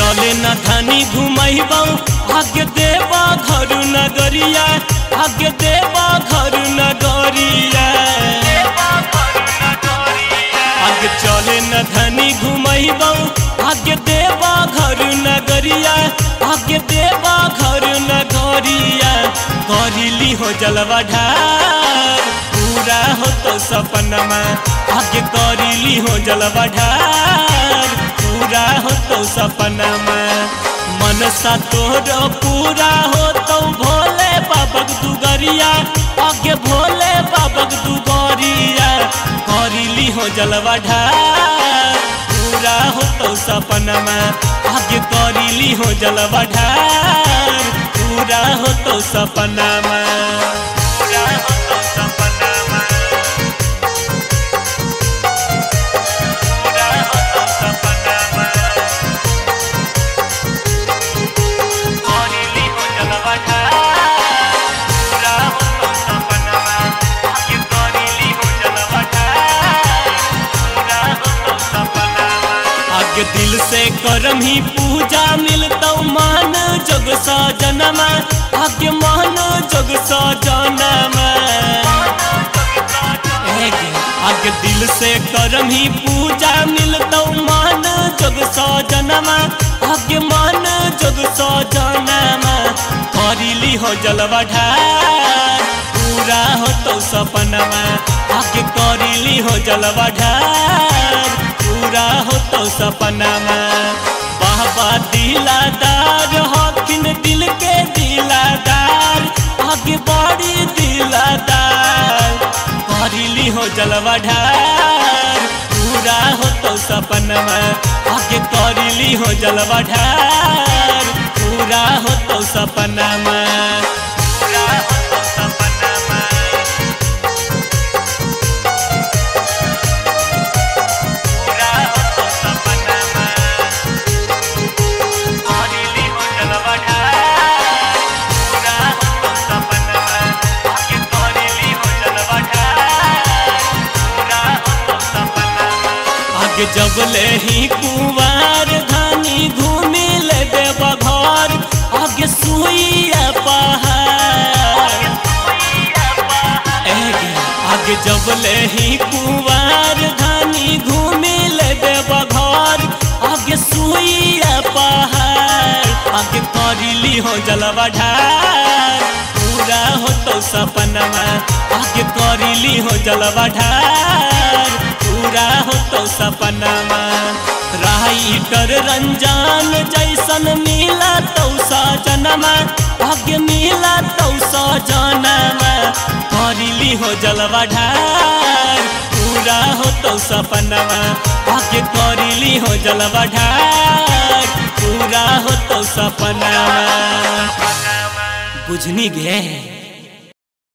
चले न धानी घुमैबौ आगे देवा घर नगरिया, आगे देवा घर नगरिया। आगे चले न धानी घुमैबौ आगे देवा घर नगरिया, आगे देवा घर नगरिया। करिली हो जलवा ढार पूरा हो तो सपनमा, आगे करिली हो जलवा ढार पूरा हो तो सपनमा। मनसा तोर पूरा हो तो भोले बाबक दुगरिया, आगे भोले बाबक दुगरिया। करिली हो जलवा ढार पूरा हो तो सपनमा, आगे करिली हो जलवा ढार पूरा हो तो सपनमा। पूरा हो तो सपनमा, पूरा हो तो सपनमा। करिली हो जलवा ढार पूरा हो तो सपनमा, आगे करिली हो जलवा ढार पूरा हो तो सपनमा। आगे दिल से करम ही पूजा मिलता मान जग सजनमा, आगे मान जग सजनमा। आगे दिल से करम ही पूजा मिलता मान जग सजनमा, आगे मान जग सजनमा। करिली हो जलवा ढार पूरा हो तो सपनमा, आगे करिली हो जलवा ढार पूरा हो तो सपनमा। बाबा दिलादार हकिन दिल के दिलादार, आगे बड़ी दिलादार। करिली हो जलवा ढार पूरा हो तो सपनमा, आगे करिली हो जलवा ढार पूरा हो तो सपनमा। पूरा हो तो सपनमा, पूरा हो तो सपनमा। करिली हो जलवा ढार पूरा हो तो सपनमा, आगे करिली हो जलवा ढार पूरा हो तो सपनमा। आगे जबले ही कुंवार धानी घूमी ले देवा घर, आगे सुइया पहाड़। आगे जबले ही कुंवार धानी घूमी ले देवा घर, आगे सुइया पहाड़। आगे करिली हो जलवा ढार पूरा हो तो सपनमा, आगे करिली हो जलवा ढार पूरा हो तो सपनमा। राइटर रंजान जैसन मिला तो सजनमा, आगे मिला तो सजनमा। करिली हो जलवा ढार पूरा हो तो सपनमा, आगे करिली हो जलवा ढार पूरा हो तो सपनमा। बुझनी गे।